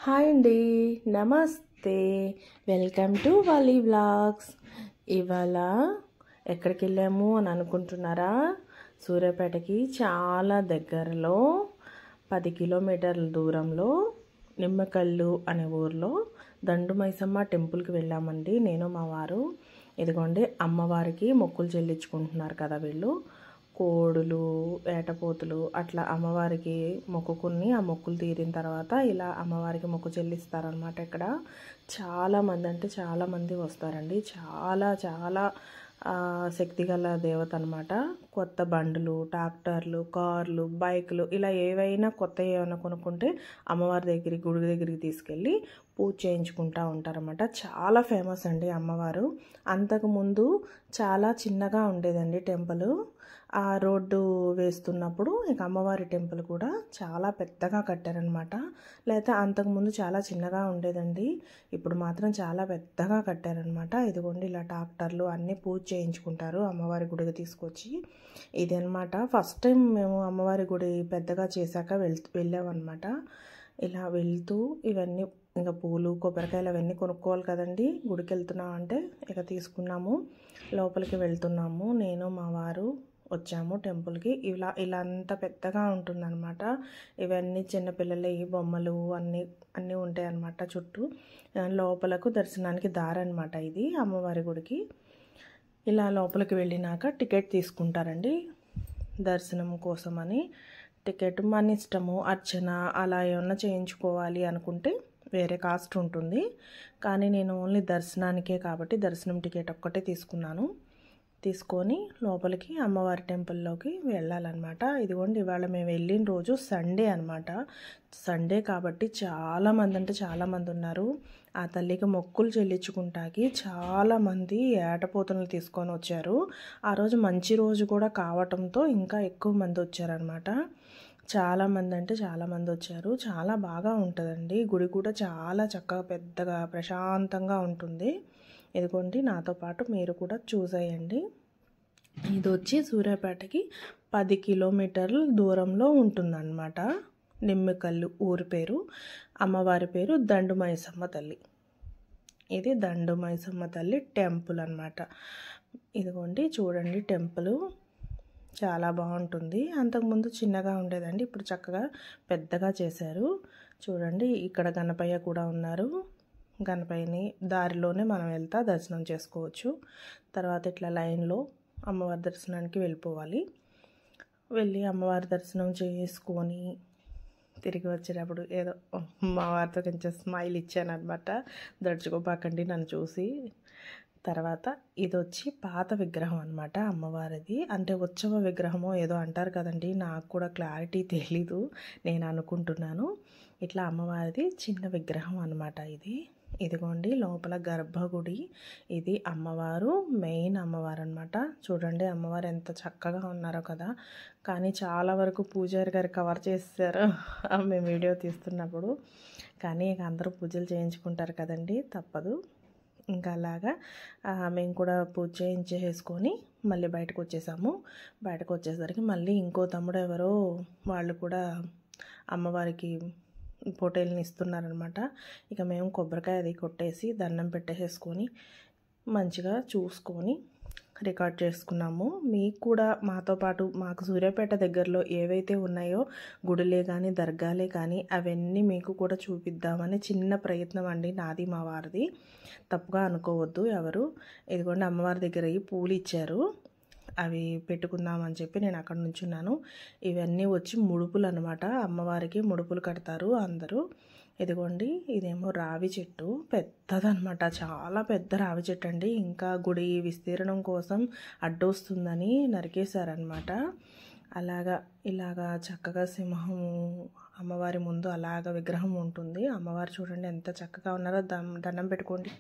Hi అండి, నమస్తే. Welcome to వాలి వ్లాగ్స్. ఇవాళ ఎక్కడికి వెళ్ళాము అని అనుకుంటున్నారా? సూర్యాపేటకి చాలా దగ్గరలో 10 కిలోమీటర్ల దూరంలో నిమ్మకల్లు అనే ఊర్లో దండు మైసమ్మ టెంపుల్కి వెళ్ళామండి. నేను మా వారు. ఇదిగోండి, అమ్మవారికి మొక్కులు చెల్లించుకుంటున్నారు కదా వీళ్ళు. కోడులు, ఏటపోతులు అట్లా అమ్మవారికి మొక్కుకుని ఆ మొక్కులు తీరిన తర్వాత ఇలా అమ్మవారికి మొక్కు చెల్లిస్తారనమాట. ఇక్కడ చాలామంది అంటే చాలామంది వస్తారండి. చాలా చాలా శక్తిగల దేవత అనమాట. కొత్త బండ్లు, ట్రాక్టర్లు, కార్లు, బైకులు ఇలా ఏవైనా కొత్త ఏమైనా కొనుక్కుంటే అమ్మవారి దగ్గరికి, గుడి దగ్గరికి తీసుకెళ్ళి పూజ చేయించుకుంటూ ఉంటారన్నమాట. చాలా ఫేమస్ అండి అమ్మవారు. అంతకుముందు చాలా చిన్నగా ఉండేదండి టెంపుల్. ఆ రోడ్డు వేస్తున్నప్పుడు ఇక అమ్మవారి టెంపుల్ కూడా చాలా పెద్దగా కట్టారనమాట. లేకపోతే అంతకుముందు చాలా చిన్నగా ఉండేదండి. ఇప్పుడు మాత్రం చాలా పెద్దగా కట్టారనమాట. ఇదిగోండి, ఇలా ట్రాక్టర్లు అన్నీ పూజ చేయించుకుంటారు అమ్మవారి గుడికి తీసుకొచ్చి. ఇది అనమాట ఫస్ట్ టైం మేము అమ్మవారి గుడి పెద్దగా చేశాక వెళ్ళామన్నమాట. ఇలా వెళ్తూ ఇవన్నీ ఇంకా పూలు, కొబ్బరికాయలు అవన్నీ కొనుక్కోవాలి కదండి. గుడికి వెళ్తున్నాం అంటే ఇక తీసుకున్నాము. లోపలికి వెళ్తున్నాము. నేను మా వారు వచ్చాము టెంపుల్కి. ఇలా అంత పెద్దగా ఉంటుందన్నమాట. ఇవన్నీ చిన్నపిల్లల బొమ్మలు అన్నీ ఉంటాయి అన్నమాట చుట్టూ. లోపలకు దర్శనానికి దారి అనమాట ఇది అమ్మవారి గుడికి. ఇలా లోపలికి వెళ్ళినాక టికెట్ తీసుకుంటారండి దర్శనం కోసమని. టికెట్ మన ఇష్టము. అర్చన అలా ఏమన్నా చేయించుకోవాలి అనుకుంటే వేరే కాస్ట్ ఉంటుంది. కానీ నేను ఓన్లీ దర్శనానికే కాబట్టి దర్శనం టికెట్ ఒక్కటే తీసుకున్నాను. తీసుకొని లోపలికి అమ్మవారి టెంపుల్లోకి వెళ్ళాలన్నమాట. ఇదిగోండి, ఇవాళ మేము వెళ్ళిన రోజు సండే అనమాట. సండే కాబట్టి చాలామంది అంటే చాలామంది ఉన్నారు. ఆ తల్లికి మొక్కులు చెల్లించుకుంటాకి చాలామంది ఏటపోతులను తీసుకొని వచ్చారు. ఆ రోజు మంచి రోజు కూడా కావటంతో ఇంకా ఎక్కువ మంది వచ్చారనమాట. చాలామంది అంటే చాలామంది వచ్చారు. చాలా బాగా ఉంటుందండి గుడి కూడా. చాలా చక్కగా పెద్దగా ప్రశాంతంగా ఉంటుంది. ఇదిగోండి, నాతో పాటు మీరు కూడా చూసేయండి. ఇది వచ్చి సూర్యాపేటకి 10 కిలోమీటర్ల దూరంలో ఉంటుందన్నమాట. నిమ్మకల్లు ఊరి పేరు. అమ్మవారి పేరు దండు మైసమ్మ తల్లి. ఇది దండు మైసమ్మ తల్లి టెంపుల్ అన్నమాట. ఇదిగోండి, చూడండి, టెంపుల్ చాలా బాగుంటుంది. అంతకుముందు చిన్నగా ఉండేదండి, ఇప్పుడు చక్కగా పెద్దగా చేశారు. చూడండి, ఇక్కడ గణపయ్య కూడా ఉన్నారు. గణపయ్యని దారిలోనే మనం వెళ్తా దర్శనం చేసుకోవచ్చు. తర్వాత ఇట్లా లైన్లో అమ్మవారి దర్శనానికి వెళ్ళిపోవాలి. వెళ్ళి అమ్మవారి దర్శనం చేసుకొని తిరిగి వచ్చేటప్పుడు ఏదో మా వారితో కొంచెం స్మైల్ ఇచ్చాను అనమాట. దడుచుకోపాకండి నన్ను చూసి. తర్వాత ఇది వచ్చి పాత విగ్రహం అనమాట అమ్మవారిది. అంటే ఉత్సవ విగ్రహమో ఏదో అంటారు కదండి, నాకు కూడా క్లారిటీ తెలీదు. నేను అనుకుంటున్నాను ఇట్లా అమ్మవారిది చిన్న విగ్రహం అనమాట ఇది. ఇదిగోండి, లోపల గర్భగుడి. ఇది అమ్మవారు, మెయిన్ అమ్మవారు అనమాట. చూడండి అమ్మవారు ఎంత చక్కగా ఉన్నారో కదా. కానీ చాలా వరకు పూజారి గారు కవర్ చేశారు మేము వీడియో తీస్తున్నప్పుడు. కానీ ఇక అందరూ పూజలు చేయించుకుంటారు కదండి, తప్పదు. ఇంకా అలాగా మేము కూడా పూజ చేయించేసుకొని మళ్ళీ బయటకు వచ్చేసాము. బయటకు వచ్చేసరికి మళ్ళీ ఇంకో తమ్ముడు ఎవరో వాళ్ళు కూడా అమ్మవారికి పొటేల్ని ఇస్తున్నారనమాట. ఇక మేము కొబ్బరికాయ అది కొట్టేసి దండం పెట్టేసేసుకొని మంచిగా చూసుకొని రికార్డ్ చేసుకున్నాము. మీకు కూడా మాతో పాటు మాకు సూర్యాపేట దగ్గరలో ఏవైతే ఉన్నాయో గుడులే కానీ దర్గాలే కానీ అవన్నీ మీకు కూడా చూపిద్దామని చిన్న ప్రయత్నం అండి నాది, మా వారిది. తప్పుగా అనుకోవద్దు ఎవరు. ఇదిగోండి, అమ్మవారి దగ్గర పూలు ఇచ్చారు, అవి పెట్టుకుందామని చెప్పి నేను అక్కడ నుంచున్నాను. ఇవన్నీ వచ్చి ముడుపులు అనమాట. అమ్మవారికి ముడుపులు కడతారు అందరూ. ఇదిగోండి, ఇదేమో రావి చెట్టు, పెద్దదనమాట. చాలా పెద్ద రావి చెట్టు అండి. ఇంకా గుడి విస్తీర్ణం కోసం అడ్డొస్తుందని నరికేశారనమాట. ఇలాగా చక్కగా సింహం అమ్మవారి ముందు అలాగ విగ్రహం ఉంటుంది. అమ్మవారు చూడండి ఎంత చక్కగా ఉన్నారో. దండం పెట్టుకోండి.